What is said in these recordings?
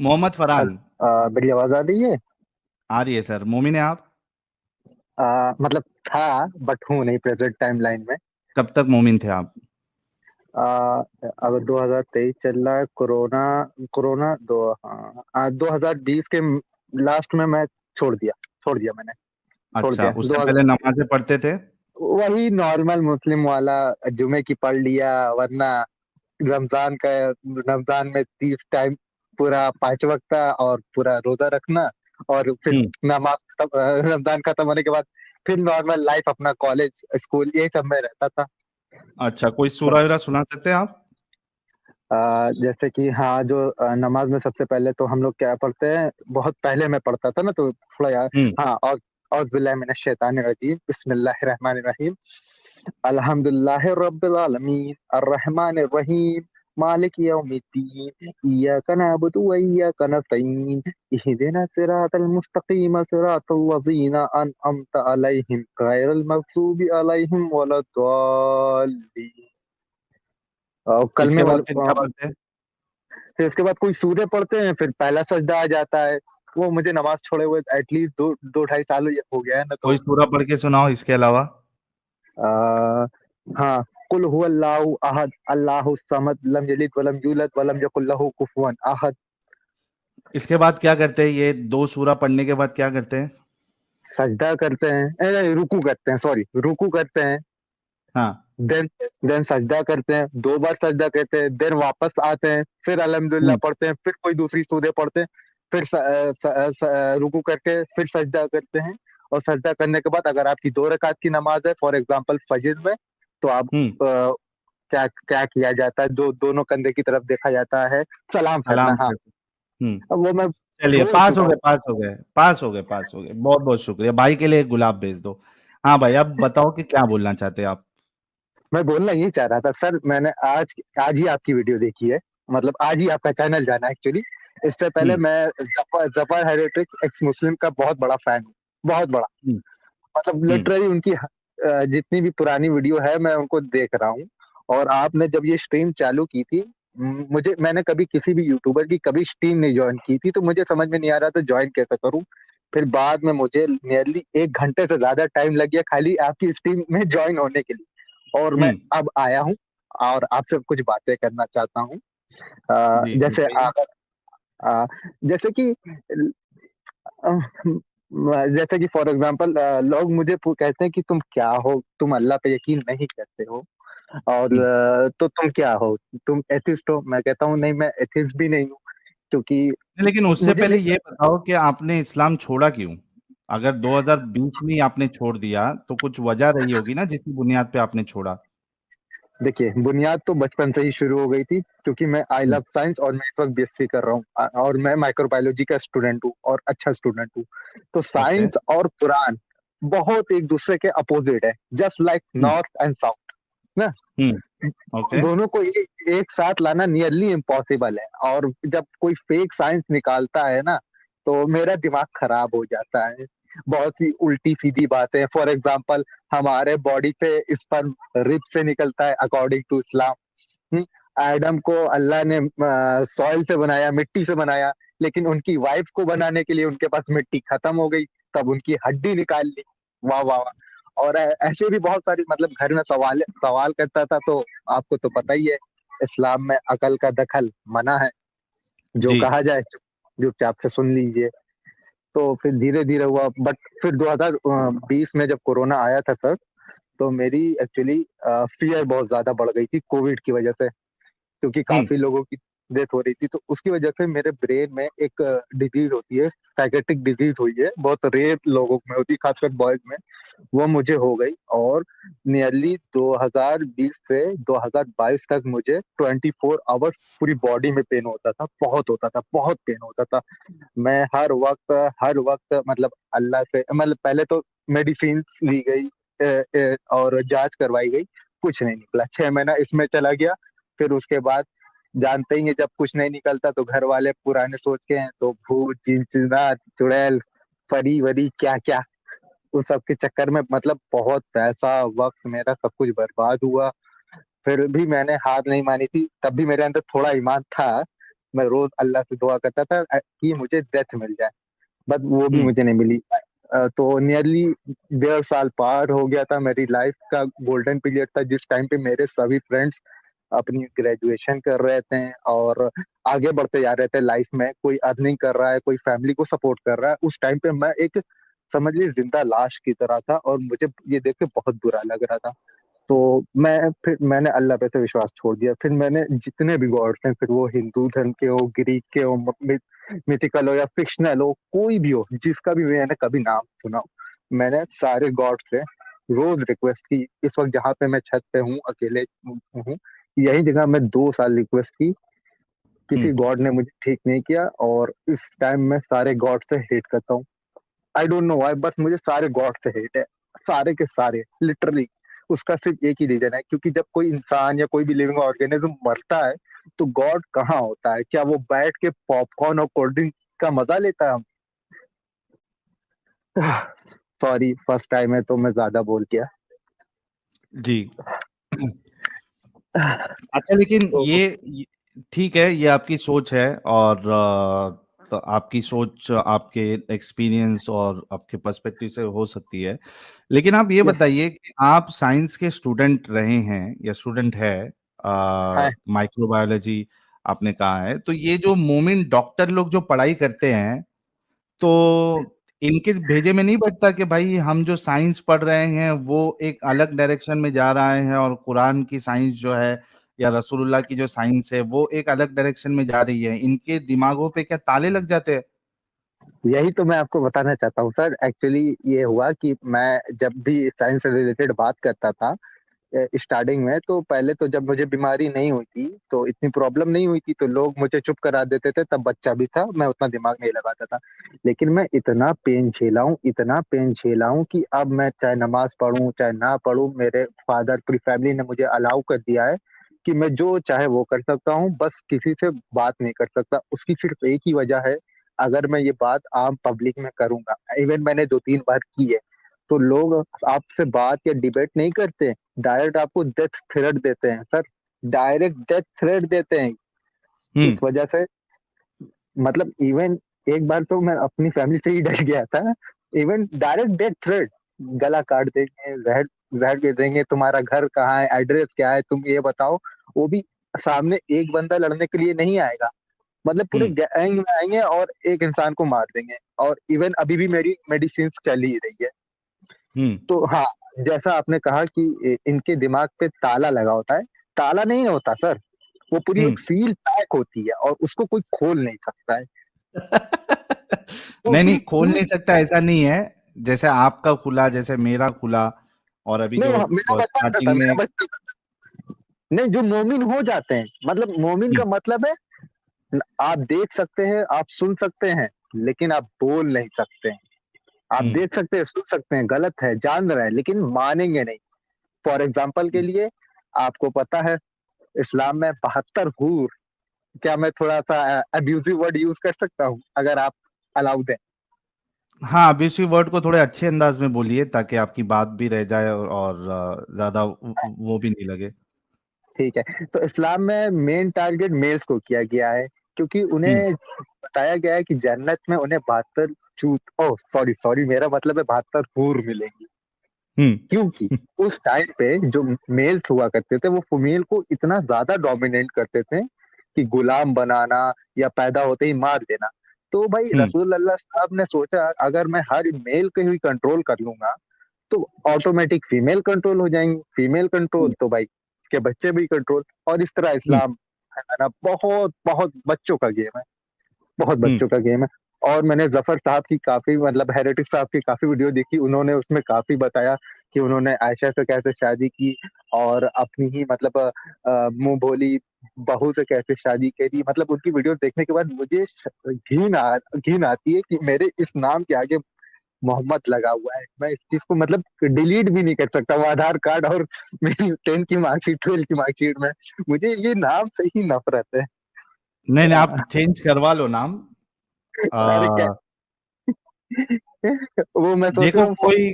मोहम्मद फरहान। मेरी आवाज आ रही है? आ रही है सर। मोमिन है आप? मतलब था, बट हूँ नहीं प्रेजेंट टाइम लाइन में। कब तक मोमिन थे आप? अगर 2023 चल रहा है, कोरोना कोरोना 2020 के लास्ट में मैं छोड़ दिया मैंने। छोड़ अच्छा, दिया उससे दो पहले नमाजें पढ़ते थे? वही नॉर्मल मुस्लिम वाला, जुमे की पढ़ लिया, वरना रमजान का रमजान में 30 टाइम पूरा 5 वक्त का और पूरा रोजा रखना, और फिर हम्म। नमाज रमजान खत्म होने के बाद फिर नॉर्मल लाइफ, अपना कॉलेज स्कूल, यही सब में रहता था। अच्छा, कोई सूरा वूरा सुना सकते हैं आप? जैसे कि हाँ, जो नमाज में सबसे पहले तो हम लोग क्या पढ़ते हैं, बहुत पहले मैं पढ़ता था ना, तो थोड़ा यार। हम्म। हाँ, औज़ बिल्लाहि मिनश शैतानिर रजीम, बिस्मिल्लाहिर रहमानिर रहीम, अल्हम्दुलिल्लाहि रब्बिल आलमीन, अर्रहमानिर रहीम, मालिक यौमिद्दीन, इय्याका नअबुदु व इय्याका नस्तईन, इहदिना सिरातल मुस्तकीम, सिरातल लज़ीना अनअमता अलैहिम, गैरल मग़ज़ूबि अलैहिम वलद्दाल्लीन। कलमे इसके बाद वाले फिर क्या पढ़ते हैं? फिर उसके बाद कोई सूर्य पढ़ते हैं, फिर पहला सजदा आ जाता है। वो मुझे नमाज छोड़े हुए एटलीस्ट दो ढाई साल हो गया है ना, कोई तो सूरा पढ़ के सुनाओ इसके अलावा। आ, हाँ, कुल हुवल्लाहु अहद, अल्लाहु समद, लम यलिद वलम यूलद वलम यकुल लहू कुफुवन अहद। इसके बाद क्या करते हैं? ये दो सूरा पढ़ने के बाद क्या करते हैं? सजदा करते हैं, नहीं, रुकू करते हैं, सॉरी, रुकू करते हैं। हाँ। देन देन सजदा करते हैं, 2 बार सजदा करते हैं, देन वापस आते हैं, फिर अल्हम्दुलिल्लाह हम्म। पढ़ते हैं, फिर कोई दूसरी सूरत पढ़ते हैं, फिर रुकू करके फिर सजदा करते हैं। और सजदा करने के बाद अगर आपकी 2 रकात की नमाज है, फॉर एग्जांपल फजर में, तो आप हम्म। क्या क्या किया जाता है, दोनों कंधे की तरफ देखा जाता है, सलाम फेरना। सलाम हाँ, करते। हम्म। अब वो मैं चलिए, छोड़ पास हो चुका गए, हूँ। पास हो गए, पास हो गए, पास हो गए। बहुत बहुत शुक्रिया। भाई के लिए एक गुलाब भेज दो। हाँ भाई, अब बताओ कि क्या बोलना चाहते हैं आप? मैं बोलना ये चाह रहा था सर, मैंने आज आज ही आपकी वीडियो देखी है, मतलब आज ही आपका चैनल जाना एक्चुअली। इससे पहले हम्म। मैं जफर हेरेटिक्स एक्स मुस्लिम का बहुत बड़ा फैन हूँ, बहुत बड़ा। हम्म। मतलब हम्म। लिटरली उनकी जितनी भी पुरानी वीडियो है, मैं उनको देख रहा हूँ। और आपने जब ये स्ट्रीम चालू की थी, मैंने कभी किसी भी यूट्यूबर की कभी स्ट्रीम नहीं ज्वाइन की थी, तो मुझे समझ में नहीं आ रहा था ज्वाइन कैसे करूँ। फिर बाद में मुझे नियरली 1 घंटे से ज्यादा टाइम लग गया खाली आपकी स्ट्रीम में ज्वाइन होने के लिए, और मैं हम्म। अब आया हूँ और आपसे कुछ बातें करना चाहता हूँ। जी जैसे बताइए। अगर जैसे कि जैसे कि फॉर एग्जांपल लोग मुझे कहते हैं कि तुम क्या हो, तुम अल्लाह पे यकीन नहीं करते हो, और हम्म। तो तुम क्या हो, तुम एथिस्ट हो। मैं कहता हूँ नहीं, मैं एथिस्ट भी नहीं हूँ, क्योंकि लेकिन उससे मुझे पहले नहीं। ये बताओ कि आपने इस्लाम छोड़ा क्यों? अगर 2020 में ही आपने छोड़ दिया तो कुछ वजह रही होगी ना जिसकी बुनियाद पे आपने छोड़ा। देखिए, बुनियाद तो बचपन से ही शुरू हो गई थी, क्योंकि मैं आई हम्म। लव साइंस और मैं इस वक्त बीएससी कर रहा हूँ, और मैं माइक्रोबायोलॉजी का स्टूडेंट हूँ और अच्छा स्टूडेंट हूँ। तो ओके। साइंस और कुरान बहुत एक दूसरे के अपोजिट है, just like hmm. North and south ना। हम्म। ओके। दोनों को एक साथ लाना नियरली इम्पॉसिबल है, और जब कोई फेक साइंस निकालता है ना, तो मेरा दिमाग खराब हो जाता है। बहुत सी उल्टी सीधी बातें, फॉर एग्जांपल हमारे बॉडी पे स्पर्म रिब से निकलता है according to Islam. Hmm, Adam को अल्लाह ने सॉइल से बनाया, मिट्टी से बनाया, लेकिन उनकी वाइफ को बनाने के लिए उनके पास मिट्टी खत्म हो गई, तब उनकी हड्डी निकाल ली। वाह वाह वाह। और ऐसे भी बहुत सारी, मतलब घर में सवाल सवाल करता था, तो आपको तो पता ही है, इस्लाम में अकल का दखल मना है। जो जी। कहा जाए चुपचाप से सुन लीजिए। तो फिर धीरे धीरे हुआ, बट फिर 2020 में जब कोरोना आया था सर, तो मेरी एक्चुअली फियर बहुत ज्यादा बढ़ गई थी कोविड की वजह से, क्योंकि हम्म। काफी लोगों की डेथ हो रही थी, तो उसकी वजह से मेरे ब्रेन में एक डिजीज होती है, साइकेट्रिक डिजीज हुई है, बहुत रेयर लोगों में होती है, खासकर बॉयज में। वो मुझे हो गई, और नियरली 2020 से 2022 तक मुझे 24 आवर्स पूरी बॉडी में पेन होता था, बहुत होता था, बहुत पेन होता था। मैं हर वक्त मतलब अल्लाह से, मतलब पहले तो मेडिसिन ली गई, और जांच करवाई गई, कुछ नहीं निकला, 6 महीना इसमें चला गया। फिर उसके बाद जानते ही हैं, जब कुछ नहीं निकलता तो घर वाले पुराने सोच के हैं, तो भूत जिनचिना चुड़ैल परी वरी क्या क्या, उस सब के चक्कर में मतलब बहुत पैसा, वक्त, मेरा सब कुछ बर्बाद हुआ। फिर भी मैंने हार नहीं मानी थी, तब भी मेरे अंदर थोड़ा ईमान था मैं रोज अल्लाह से दुआ करता था कि मुझे डेथ मिल जाए, बट वो भी हम्म। मुझे नहीं मिली। तो नियरली 1.5 साल पार हो गया था, मेरी लाइफ का गोल्डन पीरियड था, जिस टाइम पे मेरे सभी फ्रेंड्स अपनी ग्रेजुएशन कर रहे थे और आगे बढ़ते जा रहे थे लाइफ में। कोई अर्निंग कर रहा है, कोई फैमिली को सपोर्ट कर रहा है। उस टाइम पे मैं एक, समझ लीजिए, जिंदा लाश की तरह था और मुझे ये देख के बहुत बुरा लग रहा था। तो फिर मैंने अल्लाह पे से विश्वास छोड़ दिया। फिर मैंने जितने भी गॉड्स हैं, फिर वो हिंदू धर्म के हो, ग्रीक के हो, मिथिकल हो या फिक्शनल हो, कोई भी हो, जिसका भी मैंने कभी नाम सुना हो, मैंने सारे गॉड से रोज रिक्वेस्ट की। इस वक्त जहाँ पे मैं छत पे हूँ, अकेले हूँ, यही जगह मैं 2 साल रिक्वेस्ट की, किसी हम्म। गॉड ने मुझे ठीक नहीं किया। और इस टाइम मैं सारे गॉड से हेट करता हूँ। आई डोंट नो व्हाई, बस मुझे सारे गॉड से हेट है, सारे के सारे, लिटरली। उसका सिर्फ एक ही रीजन है, क्योंकि जब कोई इंसान या कोई भी लिविंग ऑर्गेनिज्म मरता है, तो गॉड कहाँ होता है? क्या वो बैठ के पॉपकॉर्न और कोल्ड ड्रिंक का मजा लेता है? सॉरी, फर्स्ट टाइम है तो मैं ज्यादा बोल गया। जी। अच्छा, लेकिन तो ये ठीक है, ये आपकी सोच है, और तो आपकी सोच आपके एक्सपीरियंस और आपके पर्सपेक्टिव से हो सकती है। लेकिन आप ये यस। बताइए कि आप साइंस के स्टूडेंट रहे हैं या स्टूडेंट है, हाँ। माइक्रोबायोलॉजी आपने कहा है, तो ये जो मोमिन डॉक्टर लोग जो पढ़ाई करते हैं, तो इनके भेजे में नहीं बैठता कि भाई हम जो साइंस पढ़ रहे हैं वो एक अलग डायरेक्शन में जा रहा है, और कुरान की साइंस जो है या रसूलुल्लाह की जो साइंस है वो एक अलग डायरेक्शन में जा रही है? इनके दिमागों पे क्या ताले लग जाते हैं? यही तो मैं आपको बताना चाहता हूँ सर। एक्चुअली ये हुआ कि मैं जब भी साइंस से रिलेटेड बात करता था स्टार्टिंग में, तो पहले तो जब मुझे बीमारी नहीं हुई थी, तो इतनी प्रॉब्लम नहीं हुई थी, तो लोग मुझे चुप करा देते थे। तब बच्चा भी था, मैं उतना दिमाग नहीं लगाता था। लेकिन मैं इतना पेन झेला हूँ, इतना पेन झेला हूँ, कि अब मैं चाहे नमाज पढ़ूं चाहे ना पढ़ूं, मेरे फादर, पूरी फैमिली ने मुझे अलाउ कर दिया है कि मैं जो चाहे वो कर सकता हूँ, बस किसी से बात नहीं कर सकता। उसकी सिर्फ एक ही वजह है, अगर मैं ये बात आम पब्लिक में करूंगा, इवन मैंने 2-3 बार की है, तो लोग आपसे बात या डिबेट नहीं करते, डायरेक्ट आपको डेथ थ्रेट देते हैं सर। डायरेक्ट डेथ थ्रेट देते हैं। इस हम्म। वजह से, मतलब इवन एक बार तो मैं अपनी फैमिली से ही डर गया था। इवन डायरेक्ट डेथ थ्रेट, गला काट देंगे, जहर जहर दे देंगे, तुम्हारा घर कहाँ है, एड्रेस क्या है, तुम ये बताओ। वो भी सामने एक बंदा लड़ने के लिए नहीं आएगा, मतलब पूरे हम्म। गैंग में आएंगे और एक इंसान को मार देंगे। और इवन अभी भी मेरी मेडिसिन चल ही रही है। हम्म। तो हाँ, जैसा आपने कहा कि इनके दिमाग पे ताला लगा होता है, ताला नहीं होता सर, वो पूरी हम्म। एक सील पैक होती है और उसको कोई खोल नहीं सकता है। वो नहीं नहीं, पूरी खोल पूरी नहीं सकता ऐसा नहीं है। जैसे आपका खुला, जैसे मेरा खुला, और अभी नहीं, जो हाँ, मेरा बचपन से था, स्टार्टिंग मेरा में। बचपन से। नहीं, जो मोमिन हो जाते हैं, मतलब मोमिन का हम्म। मतलब है, आप देख सकते हैं, आप सुन सकते हैं, लेकिन आप बोल नहीं सकते हैं। आप हम्म। देख सकते हैं, सुन सकते हैं, गलत है, जान रहे हैं, लेकिन मानेंगे नहीं। फॉर एग्जाम्पल के लिए, आपको पता है इस्लाम में 72 हूर, क्या मैं थोड़ा सा अब्यूजिव वर्ड यूज कर सकता हूँ, अगर आप अलाउड है? हाँ, अब इसी वर्ड को थोड़े अच्छे अंदाज में बोलिए ताकि आपकी बात भी रह जाए, और ज्यादा वो भी नहीं लगे। ठीक है, तो इस्लाम में मेन टारगेट मेल्स को किया गया है, क्योंकि हम्म। उन्हें बताया गया है कि जन्नत में उन्हें 72 चूत, ओह सॉरी सॉरी, मेरा मतलब है 72 हूर मिलेंगी। हम्म। क्योंकि उस टाइम पे जो मेल्स हुआ करते थे, वो फीमेल को इतना ज्यादा डोमिनेट करते थे कि गुलाम बनाना या पैदा होते ही मार देना। तो भाई हम्म। रसूल अल्लाह साहब ने सोचा, अगर मैं हर मेल को ही कंट्रोल कर लूंगा, तो ऑटोमेटिक फीमेल कंट्रोल हो जाएंगी, फीमेल कंट्रोल तो भाई के बच्चे भी कंट्रोल। और इस तरह हम्म। इस्लाम है ना, बहुत बहुत बच्चों का गेम है, बहुत हम्म। बच्चों का गेम है। और मैंने जफर साहब की काफी, मतलब हेरेटिक साहब की काफी वीडियो देखी, उन्होंने उसमें काफी बताया कि उन्होंने आयशा से कैसे शादी की, और अपनी ही, मतलब मुंह भोली बहू से कैसे शादी करी। मतलब उनकी वीडियो देखने के बाद मुझे घिन आती है कि मेरे इस नाम के आगे मोहम्मद लगा हुआ है। मैं इस चीज को, मतलब डिलीट भी नहीं कर सकता, वो आधार कार्ड और मेरी 10 की मार्कशीट, 12 की मार्कशीट में, मुझे ये नाम से ही नफरत है। नहीं नहीं, आप चेंज करवा लो नाम। अरे क्या, आ, वो मैं सोच रहा देखो, हूँ। कोई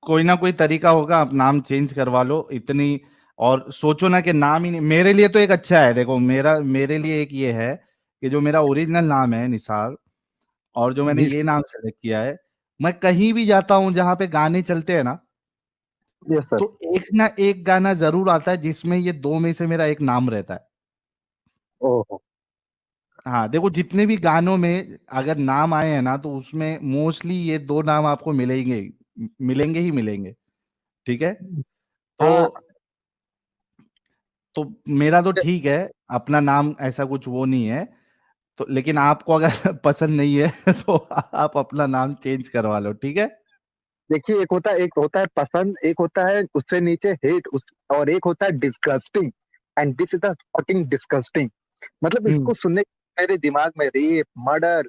कोई ना कोई तरीका होगा, आप नाम चेंज करवा लो इतनी। और सोचो ना कि नाम ही नहीं, मेरे लिए तो एक अच्छा है, देखो मेरे लिए एक ये है कि जो मेरा ओरिजिनल नाम है निसार, और जो मैंने जी ये नाम सेलेक्ट किया है, मैं कहीं भी जाता हूँ जहां पे गाने चलते हैं ना, यस सर। तो एक ना एक गाना जरूर आता है जिसमें ये दो में से मेरा एक नाम रहता है। ओहो। हाँ देखो, जितने भी गानों में अगर नाम आए हैं ना, तो उसमें मोस्टली ये दो नाम आपको मिलेंगे, मिलेंगे ही मिलेंगे। ठीक है। तो हाँ। तो मेरा तो ठीक है, अपना नाम ऐसा कुछ वो नहीं है। तो लेकिन आपको अगर पसंद नहीं है तो आप अपना नाम चेंज करवा लो, ठीक है। देखिए, एक होता है पसंद, एक होता है उससे नीचे हेट, उस और एक होता है disgusting. And this is the fucking disgusting. मतलब हम्म। इसको सुनने मेरे दिमाग में रेप, मर्डर,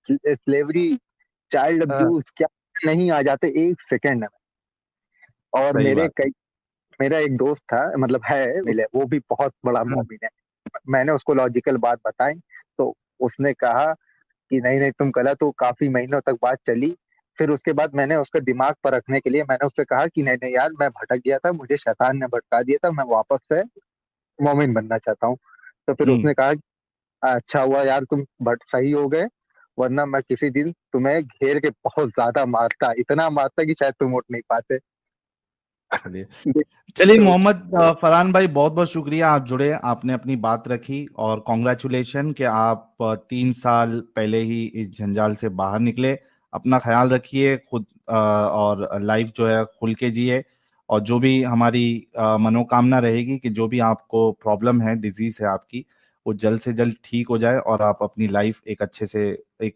स्लेवरी, चाइल्ड हाँ, अब्यूज क्या नहीं आ जाते एक सेकेंड में। और सही बात। मेरा एक दोस्त था, मतलब है, मिले, वो भी बहुत बड़ा हाँ, मॉमिन है। मैंने उसको लॉजिकल बात बताई, तो उसने कहा कि नहीं नहीं तुम गलत हो। काफी महीनों तक बात चली। फिर उसके बाद मैंने उसका दिमाग पर रखने के लिए मैंने उससे कहा कि नहीं नहीं यार, मैं भटक गया था, मुझे शैतान ने भटका दिया था, मैं वापस से मोमिन बनना चाहता हूँ। तो फिर हम्म। उसने कहा कि अच्छा हुआ यार तुम बट सही हो गए, वरना मैं किसी दिन तुम्हें घेर के बहुत ज्यादा मारता, इतना मारता कि शायद तुम उठ नहीं पाते। चलिए, चलिए तो मोहम्मद फरहान भाई, बहुत बहुत शुक्रिया, आप जुड़े, आपने अपनी बात रखी, और कॉन्ग्रेचुलेशन कि आप 3 साल पहले ही इस जंजाल से बाहर निकले। अपना ख्याल रखिए खुद, और लाइफ जो है खुल के जिए। और जो भी हमारी मनोकामना रहेगी कि जो भी आपको प्रॉब्लम है, डिजीज है आपकी, वो जल्द से जल्द ठीक हो जाए और आप अपनी लाइफ एक अच्छे से, एक